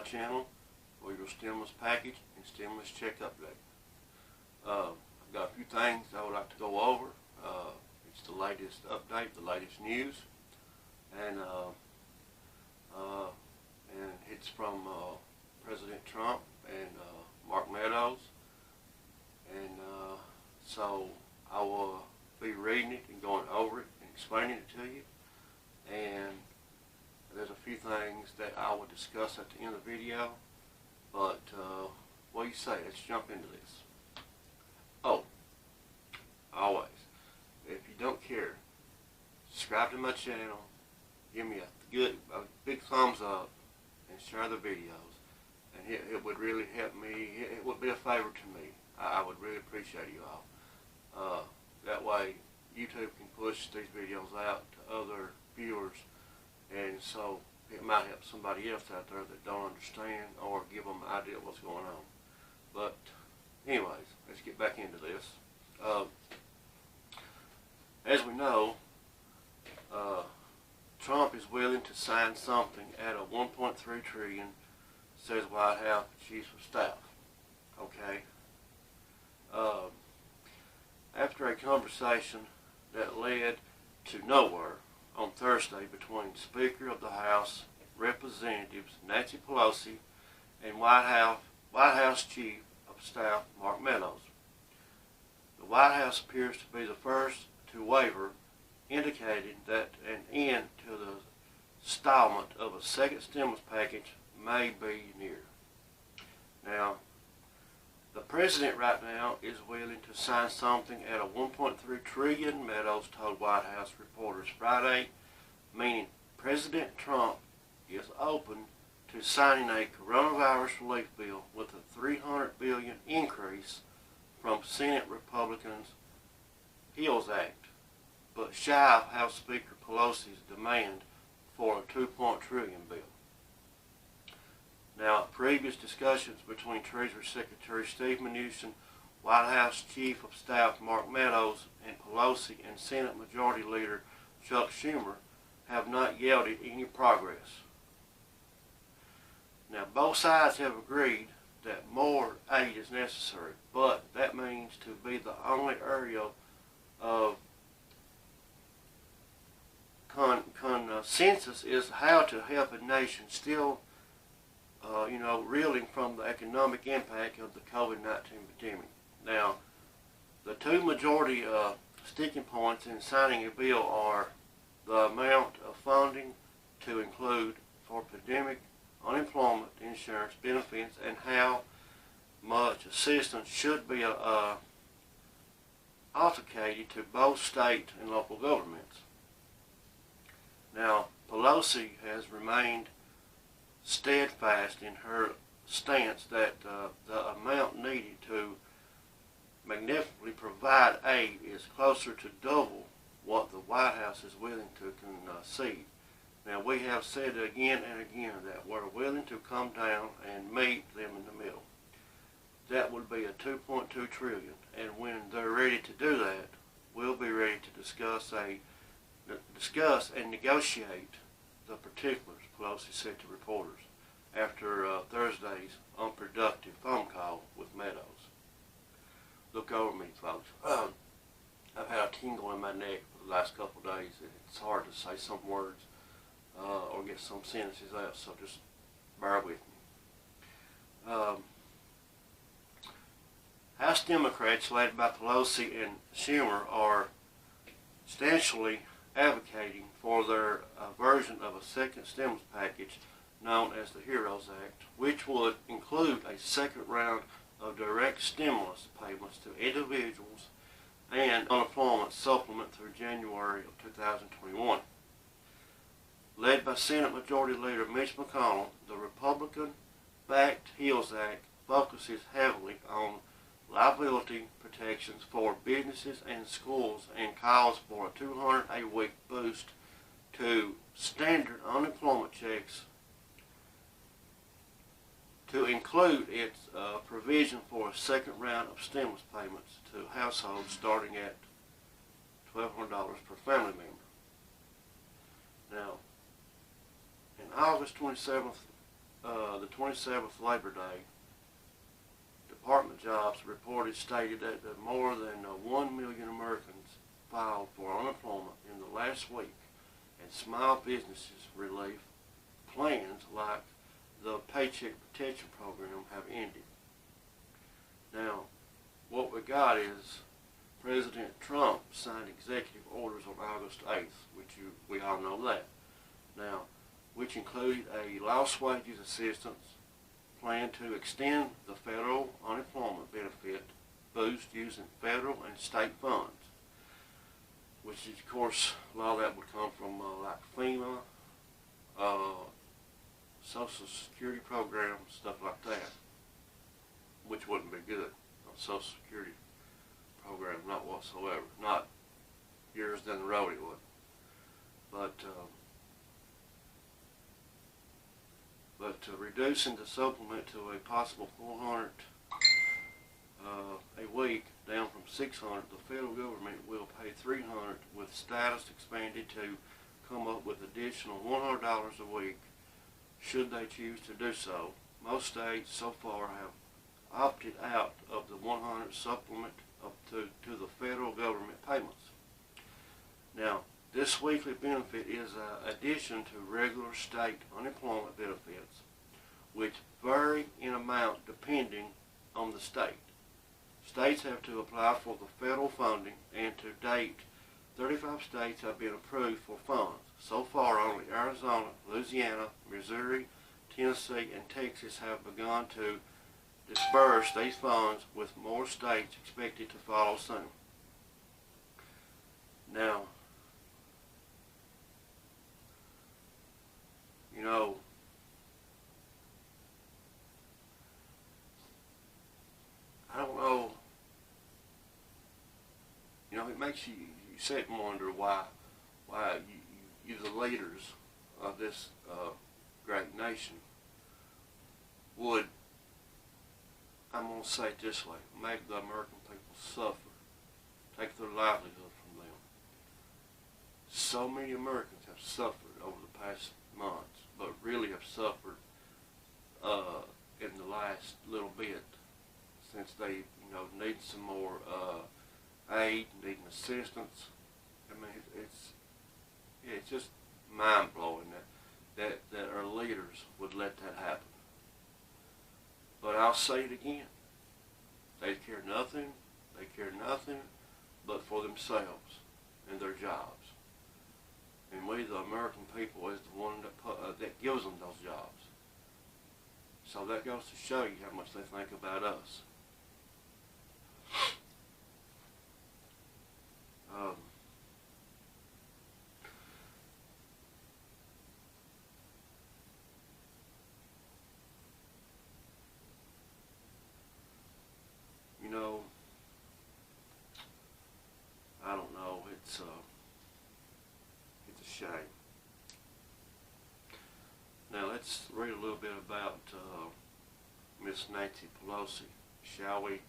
my channel for your stimulus package and stimulus check update. I've got a few things I would like to go over. It's the latest update, the latest news, and it's from President Trump and Mark Meadows, and so I will be reading it and going over it and explaining it to you. And there's a few things that I will discuss at the end of the video, but what do you say? Let's jump into this. Oh, always, if you don't care, subscribe to my channel, give me a big thumbs up, and share the videos, and it would really help me. It would be a favor to me. I would really appreciate you all. That way YouTube can push these videos out to other viewers, and so it might help somebody else out there that don't understand, or give them an idea of what's going on. But anyways, let's get back into this. As we know, Trump is willing to sign something at a $1.3 trillion, says White House Chief of Staff. Okay. After a conversation that led to nowhere on Thursday between Speaker of the House Representatives Nancy Pelosi and White House Chief of Staff Mark Meadows, the White House appears to be the first to waver, indicating that an end to the installment of a second stimulus package may be near. Now, the president right now is willing to sign something at a $1.3 trillion, Meadows told White House reporters Friday, meaning President Trump is open to signing a coronavirus relief bill with a $300 billion increase from Senate Republicans' HEALS Act, but shy of House Speaker Pelosi's demand for a $2 trillion bill. Now, previous discussions between Treasury Secretary Steve Mnuchin, White House Chief of Staff Mark Meadows, and Pelosi and Senate Majority Leader Chuck Schumer have not yielded any progress. Now, both sides have agreed that more aid is necessary, but that means to be the only area of consensus is how to help a nation still reeling from the economic impact of the COVID-19 pandemic. Now, the two majority sticking points in signing a bill are the amount of funding to include for pandemic unemployment insurance benefits and how much assistance should be allocated to both state and local governments. Now, Pelosi has remained steadfast in her stance that the amount needed to magnificently provide aid is closer to double what the White House is willing to concede. Now, we have said again and again that we're willing to come down and meet them in the middle. That would be a $2.2 trillion, and when they're ready to do that, we'll be ready to discuss and negotiate the particulars, Pelosi said to reporters after Thursday's unproductive phone call with Meadows. Look over me, folks. I've had a tingle in my neck for the last couple of days. It's hard to say some words or get some sentences out, so just bear with me. House Democrats led by Pelosi and Schumer are substantially advocating for their version of a second stimulus package known as the HEROES Act, which would include a second round of direct stimulus payments to individuals and unemployment supplement through January of 2021. Led by Senate Majority Leader Mitch McConnell, the Republican-backed HEALS Act focuses heavily on liability protections for businesses and schools and calls for a $200-a-week boost to standard unemployment checks to include its provision for a second round of stimulus payments to households starting at $1,200 per family member. Now, in August 27th, the 27th Labor Day, Department Jobs reported stated that more than 1 million Americans filed for unemployment in the last week, and small businesses relief plans like the Paycheck Protection Program have ended. Now, what we got is President Trump signed executive orders on August 8th, we all know that. Now, which included a lost wages assistance plan to extend the federal unemployment benefit boost using federal and state funds, which is, of course, a lot of that would come from like FEMA, Social Security programs, stuff like that, which wouldn't be good. Social Security program, not whatsoever. Not years down the road it would. But reducing the supplement to a possible 400 a week, down from 600, the federal government will pay 300, with status expanded to come up with additional $100 a week should they choose to do so. Most states so far have opted out of the 100 supplement up to the federal government payments. Now, this weekly benefit is an addition to regular state unemployment benefits, which vary in amount depending on the state. States have to apply for the federal funding, and to date, 35 states have been approved for funds. So far, only Arizona, Louisiana, Missouri, Tennessee, and Texas have begun to disperse these funds, with more states expected to follow soon. Now, you know, I don't know, you know, it makes you sit and wonder why you the leaders of this great nation would, I'm going to say it this way, make the American people suffer, take their livelihood from them. So many Americans have suffered over the past months, but really have suffered in the last little bit, since they, need some more aid, needing assistance. I mean, it's just mind-blowing that our leaders would let that happen. But I'll say it again. They care nothing but for themselves and their jobs. And we, the American people, is the one that gives them those jobs. So that goes to show you how much they think about us. I don't know. It's a shame. Now let's read a little bit about Miss Nancy Pelosi, shall we?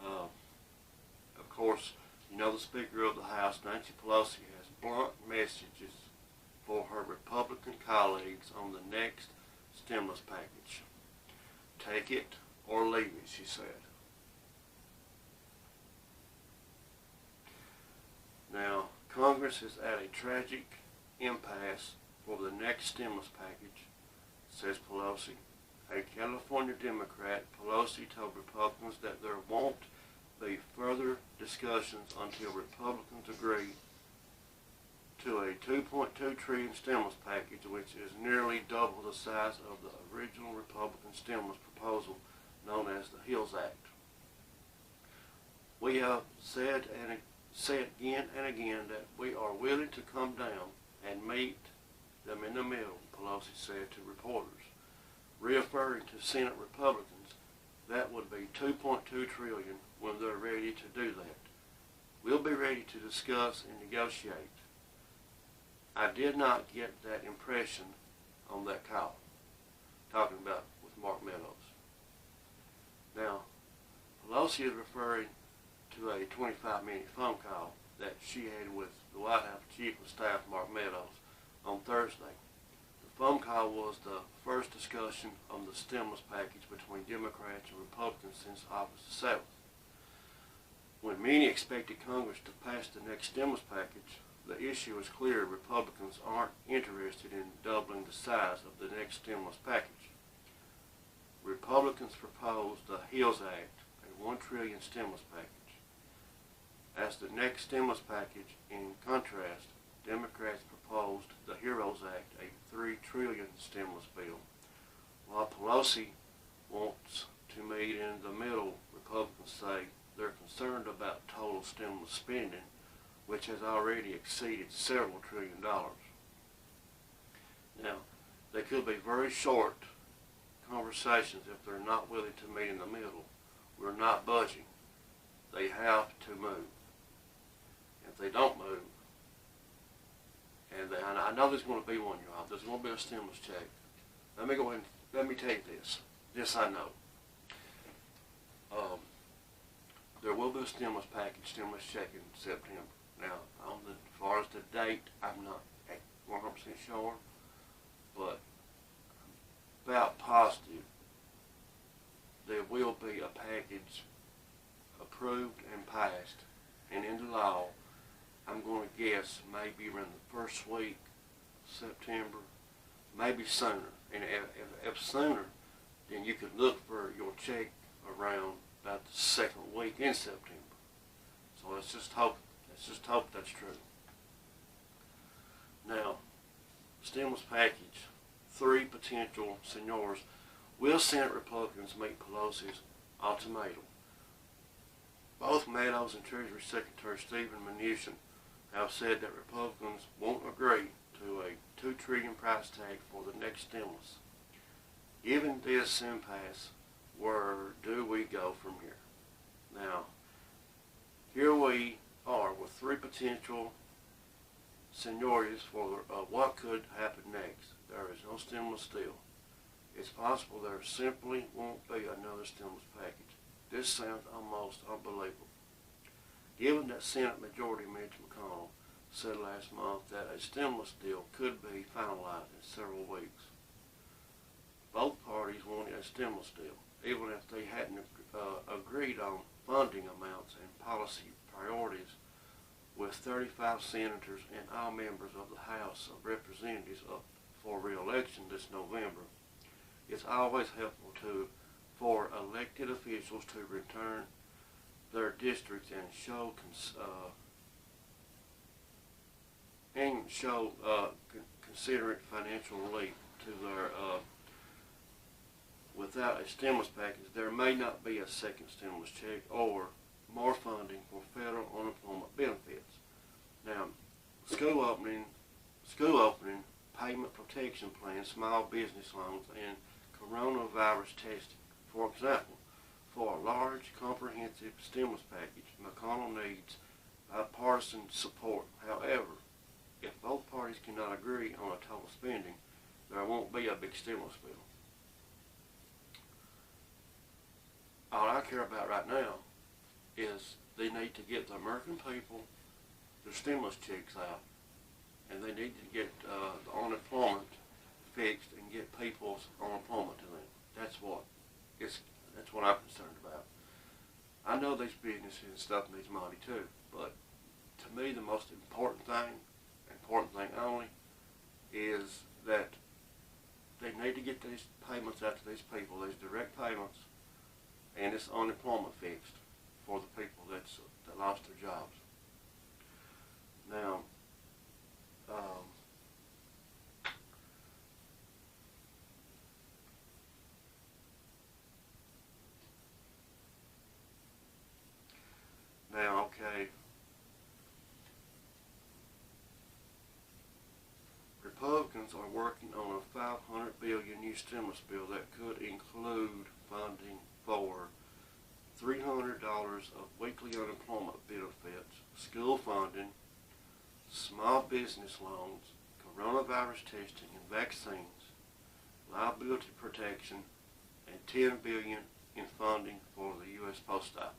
Of course, the Speaker of the House, Nancy Pelosi, has blunt messages for her Republican colleagues on the next stimulus package. Take it or leave it, she said. Now, Congress is at a tragic impasse for the next stimulus package, says Pelosi. A California Democrat, Pelosi told Republicans that there won't be further discussions until Republicans agree to a $2.2 trillion stimulus package, which is nearly double the size of the original Republican stimulus proposal known as the HILLS Act. We have said again and again that we are willing to come down and meet them in the middle, Pelosi said to reporters, referring to Senate Republicans. That would be $2.2 trillion when they're ready to do that. We'll be ready to discuss and negotiate. I did not get that impression on that call, talking about with Mark Meadows. Now, Pelosi is referring to a 25-minute phone call that she had with the White House Chief of Staff, Mark Meadows, on Thursday. The phone call was the first discussion on the stimulus package between Democrats and Republicans since August 7th. When many expected Congress to pass the next stimulus package, the issue is clear Republicans aren't interested in doubling the size of the next stimulus package. Republicans proposed the HILS Act, a $1 trillion stimulus package. As the next stimulus package, in contrast, Democrats proposed the HEROES Act, a $3 trillion stimulus bill. While Pelosi wants to meet in the middle, Republicans say they're concerned about total stimulus spending, which has already exceeded several $trillions. Now, they could be very short conversations if they're not willing to meet in the middle. We're not budging. They have to move. If they don't move, and I know there's going to be one, y'all. There's going to be a stimulus check. Let me go ahead and let me tell you this. This I know. There will be a stimulus package, stimulus check in September. Now, as far as the date, I'm not 100% sure, but I'm about positive there will be a package approved and passed and into law. I'm going to guess maybe around the first week of September, maybe sooner. And if sooner, then you could look for your check around about the second week in September. So let's just hope that's true. Now, stimulus package, 3 potential scenarios. Will Senate Republicans meet Pelosi's ultimatum? Both Meadows and Treasury Secretary Stephen Mnuchin have said that Republicans won't agree to a $2 trillion price tag for the next stimulus. Given this impasse, where do we go from here? Now, here we are with 3 potential scenarios for what could happen next. There is no stimulus deal. It's possible there simply won't be another stimulus package. This sounds almost unbelievable. Given that Senate Majority Mitch McConnell said last month that a stimulus deal could be finalized in several weeks. Both parties wanted a stimulus deal, even if they hadn't agreed on funding amounts and policy priorities, with 35 senators and all members of the House of Representatives up for re-election this November. It's always helpful for elected officials to return their districts and show considerate financial relief to their. Without a stimulus package, there may not be a second stimulus check or more funding for federal unemployment benefits. Now, school opening, payment protection plans, small business loans, and coronavirus testing. For example, for a large, comprehensive stimulus package, McConnell needs bipartisan support. However, if both parties cannot agree on a total spending, there won't be a big stimulus bill. All I care about right now is they need to get the American people their stimulus checks out, and they need to get the unemployment fixed and get people's unemployment to them. That's what I'm concerned about. I know these businesses and stuff needs money too, but to me the most important thing only, is that they need to get these payments out to these people, these direct payments, and this unemployment fixed for the people that lost their jobs. Now, okay. Republicans are working on a $500 billion new stimulus bill that could include funding for $300 of weekly unemployment benefits, school funding, small business loans, coronavirus testing and vaccines, liability protection, and $10 billion in funding for the U.S. Post Office.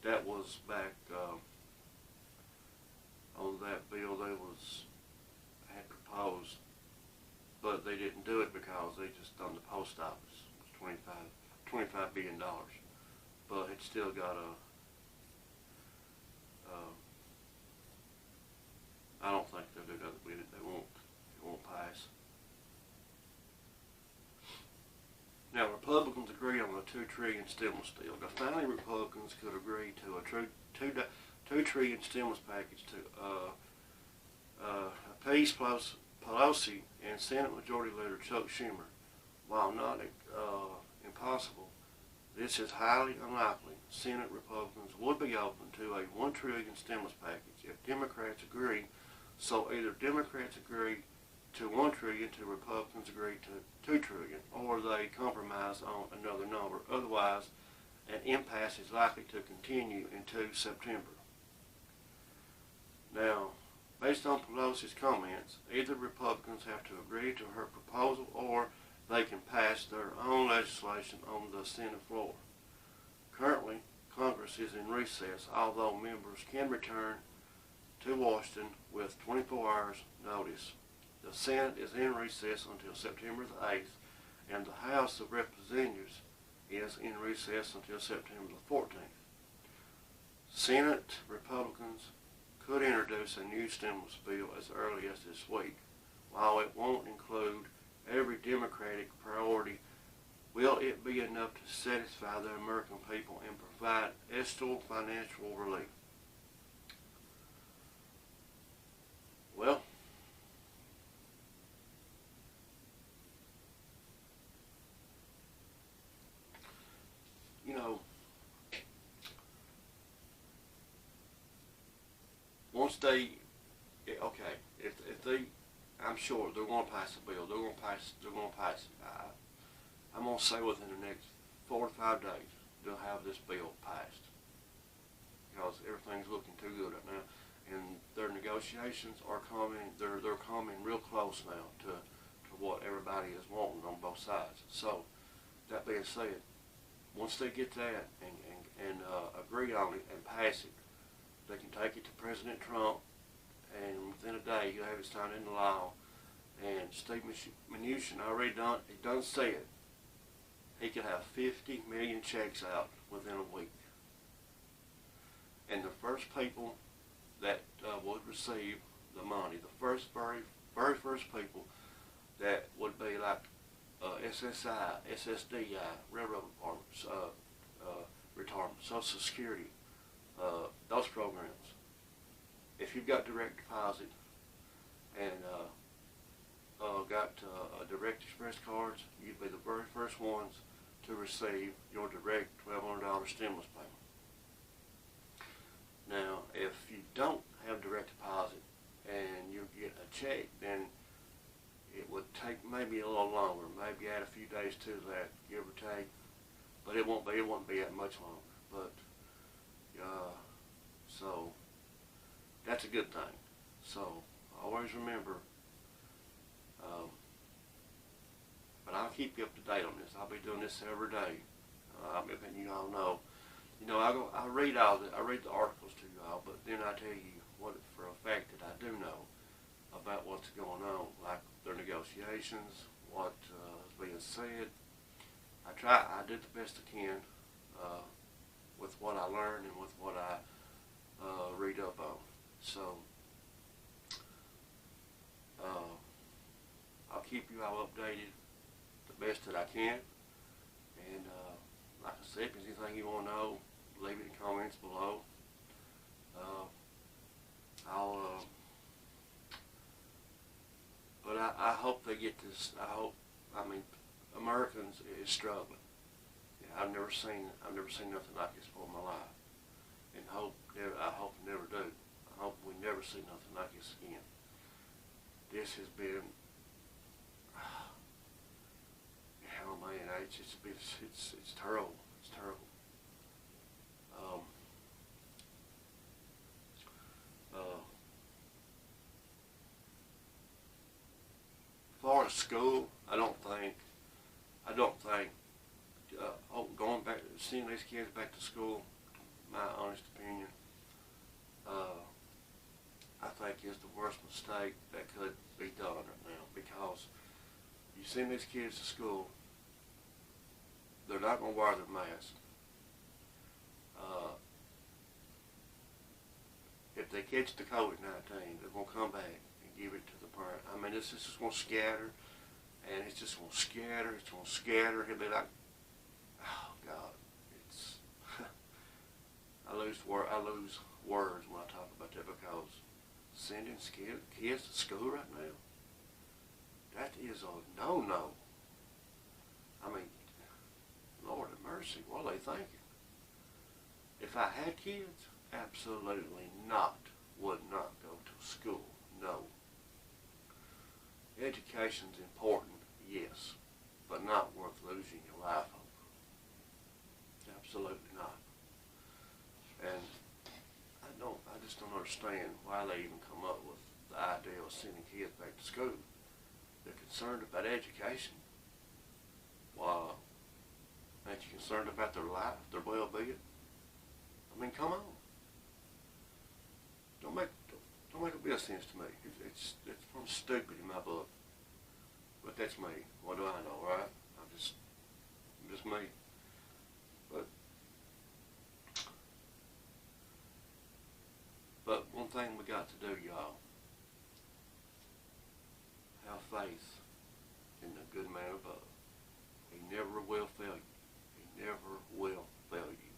That was back on that bill. They had proposed didn't do it because they just done the post office. It was $25 billion. But it's still got a, I don't think they'll do that with it. It won't pass. Now, Republicans agree on the $2 trillion stimulus deal. Now, finally, Republicans could agree to a $2 trillion stimulus package to appease Pelosi and Senate Majority Leader Chuck Schumer. While not impossible, this is highly unlikely. Senate Republicans would be open to a $1 trillion stimulus package if Democrats agree. So either Democrats agree to $1 trillion to Republicans agree to $2 trillion, or they compromise on another number. Otherwise, an impasse is likely to continue into September. Now, based on Pelosi's comments, either Republicans have to agree to her proposal or they can pass their own legislation on the Senate floor. Currently, Congress is in recess, although members can return to Washington with 24 hours notice. The Senate is in recess until September the 8th, and the House of Representatives is in recess until September the 14th. Senate Republicans could introduce a new stimulus bill as early as this week. While it won't include every Democratic priority, will it be enough to satisfy the American people and provide essential financial relief? Well, you know, once they, okay, if they, I'm sure they're going to pass the bill. They're going to pass it. I'm going to say within the next 4 to 5 days, they'll have this bill passed. Because everything's looking too good right now. And their negotiations are coming, they're coming real close now to what everybody is wanting on both sides. So, that being said, once they get that and agree on it and pass it, they can take it to President Trump, and within a day he'll have it signed into law. And Steve Mnuchin already done said he could have 50 million checks out within a week. And the first people that would receive the money, the very first people that would be like SSI, SSDI, Railroad Departments, Retirement, Social Security, those programs. If you've got direct deposit and got direct express cards, you'd be the very first ones to receive your direct $1,200 stimulus payment. Now, if you don't have direct deposit and you get a check, then it would take maybe a little longer, maybe add a few days to that, give or take, but it won't be that much longer. But so that's a good thing. So always remember. But I'll keep you up to date on this. I'll be doing this every day. You all know. You know, I read the articles to you all, but then I tell you what for a fact that I do know about what's going on, like their negotiations, what is being said. I did the best I can with what I learned and with what I read up on. So I'll keep you all updated the best that I can. And like I said, if there's anything you want to know, leave it in the comments below. But I hope they get this. I mean, Americans is struggling. Yeah, I've never seen nothing like this before in my life, and I hope never do. I hope we never see nothing like this again. This has been, oh man, it's terrible. It's terrible. As far as school, I don't think, going back, seeing these kids back to school, my honest opinion, I think is the worst mistake that could be done right now, because you send these kids to school, they're not going to wear their mask. If they catch the COVID-19, they're going to come back and give it to the parent. I mean, this is just going to scatter, and it's just going to scatter. It's going to scatter. He'll be like, oh God, it's. I lose words when I talk about that, because sending kids to school right now, that is a no-no. I mean, Lord have mercy, what are they thinking? If I had kids, absolutely not, would not go to school, no. Education's important, yes, but not worth losing your life over. Absolutely not. And I just don't understand why they even come up with the idea of sending kids back to school. They're concerned about education. Why, aren't you concerned about their life, their well-being? I mean, come on. Don't make a bit of sense to me. It's from stupid in my book. But that's me. What do I know, right? I'm just me. But one thing we got to do, y'all, have faith in the good man above. He never will fail you. He never will fail you.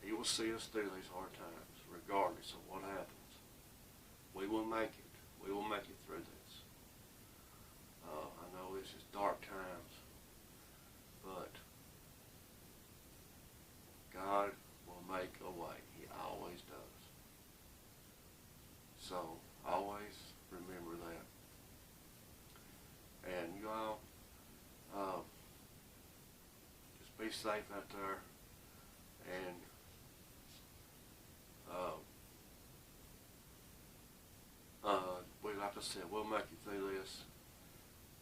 He will see us through these hard times, regardless of what happens. We will make it. We will make it through this. I know this is dark times, but God will make a way. He always does. So always remember that. And you all, just be safe out there. And like I said, we'll make it through this.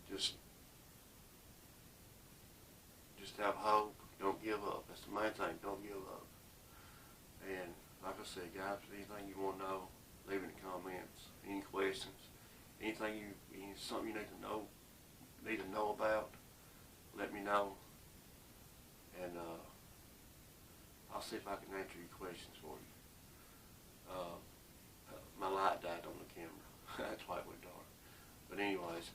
Just have hope. Don't give up. That's the main thing. Don't give up. And like I said, guys, anything you want to know, leave it in the comments. Any questions, anything something you need to know about, let me know. And I'll see if I can answer your questions for you. My light died on the camera. That's why it went dark. But anyways,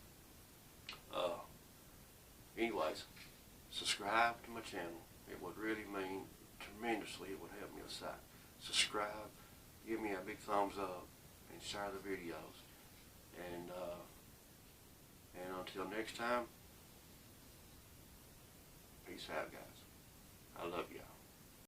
subscribe to my channel. It would really mean tremendously. It would help me aside. Subscribe, give me a big thumbs up, and share the videos. And until next time, peace out, guys. I love you.